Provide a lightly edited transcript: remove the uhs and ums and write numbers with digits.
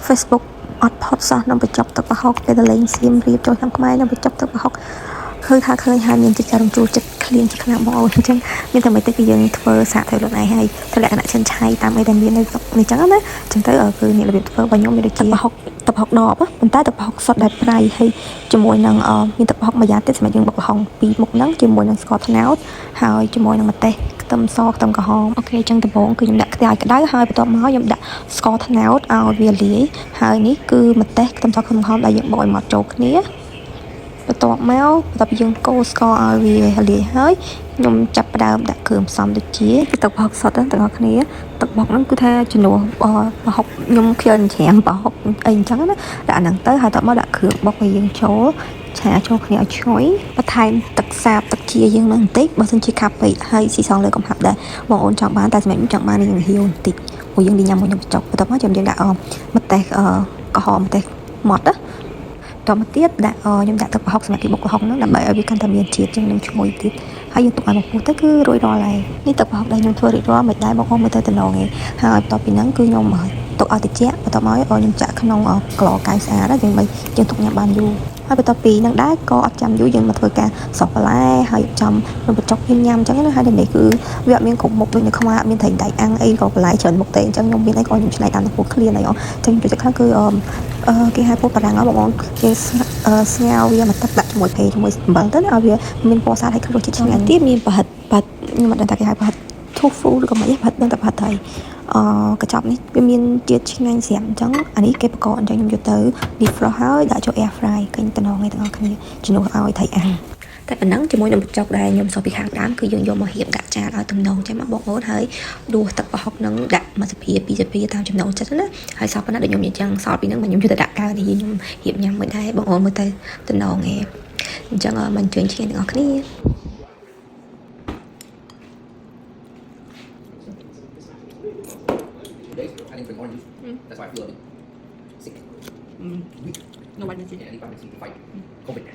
Facebook អត់ផុតសោះនៅបញ្ចប់ទឹកប្រហុកពេលតលេងសៀមរៀបចូលខាងខ្មែរនៅបញ្ចប់ទឹកប្រហុកឃើញថាឃើញហើយមានចិត្តរំជួលចិត្តឃ្លានជាខ្លាំងបងអូនអញ្ចឹងមានតែមិនតិចគឺយើងធ្វើសាកធ្វើខ្លួនឯងហើយធ្វើលក្ខណៈចិនឆៃតាមអីដែលមាននៅទឹកនេះអញ្ចឹងណាអញ្ចឹងទៅគឺនេះរបៀបធ្វើរបស់ខ្ញុំមានដូចជាទឹកប្រហុកដបប៉ុន្តែទឹកប្រហុកសុទ្ធដែលប្រៃហើយជាមួយនឹងមានទឹកប្រហុកម្យ៉ាងទៀតសម្រាប់យើងបុកល្ហុងពីរមុខហ្នឹងជាមួយនឹងស្ករត្នោតហើយជាមួយនឹងម្ទេសខ្ទឹមសខ្ទឹមក្រហមអូខេអញ្ចឹងដំបូងគឺខ្ញុំដាក់ខ្ទះឲ្យក្តៅហើយបន្ទាប់មកខ្ញុំដាក់ស្ករត្នោតឲ្យវាលាយហើយនេះគឺម្ទេសខ្ទឹមសខ្ទឹមក្រហមដែលយើងបុកឲ្យមកចូលគ្នាបន្ទាប់ពីយើងកូរស្ករឲ្យវាលាយហើយខ្ញុំចាប់ផ្ដើមដាក់គ្រឿងផ្សំដូចជាទឹកប្រហុកសុទ្ធទាំងអស់គ្នាទឹកប្រហុកហ្នឹងគឺថាជំនួសប្រហុកខ្ញុំឃើញច្រាមប្រហុកអីអញ្ចឹងណាដាក់អាហ្នឹងទៅហើយបន្ទាប់មកដាក់គ្រឿងបុកឲ្យយើងចូលឆាចូលគ្នាឲ្យឈ្ងុយបន្ថែមទឹកសាបទឹកជាយើងនឹងបន្តិចបើមិនជាខាប់ពេកហើយស៊ីសងលើកំហាប់ដែរបងអូនចង់បានតែសម្រាប់ខ្ញុំចង់បានយើងហៀវបន្តិចព្រោះយើងញ៉ាំមួយខ្ញុំចុកបន្ទាប់មកយើងដាក់ម្ទេសក្រហមម្ទេសម៉ត់ណាតមកទៀតដាក់ខ្ញុំដាក់ទឹកប្រហុកសម្រាប់ពីបុកប្រហុកហ្នឹងដើម្បីឲ្យវាកាន់តែមានជាតិជាងនឹងឈ្ងុយទៀតហើយយើងទុកឲ្យមកពុះទៅគឺរួចរាល់ហើយនេះទឹកប្រហុកដែលខ្ញុំធ្វើរួចរាល់មិនដែរបងប្អូនមើលទៅតំណងឯងហើយបន្ទាប់ពីហ្នឹងគឺខ្ញុំទុកឲ្យត្រជាក់បន្ទាប់មកខ្ញុំចាក់ក្នុងក្លកៅស្អាតយើងទុកញ៉ាំបានយូរហើយបន្ទាប់ពីហ្នឹងដែរក៏អត់ចាំយូរយើងមកធ្វើការសោះបន្លែហើយចំនំបញ្ចុកញ៉ាំអញ្ចឹងណាហើយនេះគឺវាអត់មានគ្រប់មុខដូចនៅខ្មែរអត់មានត្រីដែកអាំងអីក៏បន្លែច្រើនមុខទេអញ្ចឹងខ្ញុំមានអីក៏ខ្ញុំឆ្នៃតាមទំពោះឃ្លានអីអញ្ចឹងដូចខ្លះគឺគេហៅពោះបារាំងបងប្អូនគេស្ងោរវាមកទឹកដាក់ជាមួយជាមួយអំបិលទៅឲ្យវាមានពណ៌ស្អាតហើយរសជាតិឆ្ងាញ់ទៀតមានប្រហិតខ្ញុំអត់ដឹងថាគេហៅប្រហិត tofu ឬក៏មិនប្រហិតដឹងតែប្រហិតហើយកញ្ចប់នេះវាមានជាតិឆ្ងាញ់ស្រាប់អញ្ចឹងអានេះគេបកកអញ្ចឹងខ្ញុំយកទៅ deep fry ហើយដាក់ចូល air fry ឃើញតំណងឯទាំងអស់គ្នាជំនួសឲ្យត្រីអាំងតែប៉ុណ្ណឹងជាមួយនឹងបញ្ចុកដែលខ្ញុំសរពីខាងដើមគឺយើងយកមករៀបដាក់ចានឲ្យទំនងចឹងមកបងប្អូនហើយដួសទឹកប្រហុកនឹងដាក់មួយសភាពីរសភាតាមចំណូលចិត្តណាហើយសពប៉ុណ្ណឹងដូចខ្ញុំនិយាយចឹងសល់ពីហ្នឹងខ្ញុំយកទៅដាក់កៅនេះខ្ញុំរៀបញ៉ាំមួយដែរបងប្អូនមើលទៅតំណងឯងអញ្ចឹងមិនជឿឈ្ងៀនទាំងអស់គ្នាI didn't bring oranges. That's why I feel a bit sick. No, why didn't you? Yeah, I need to fight COVID.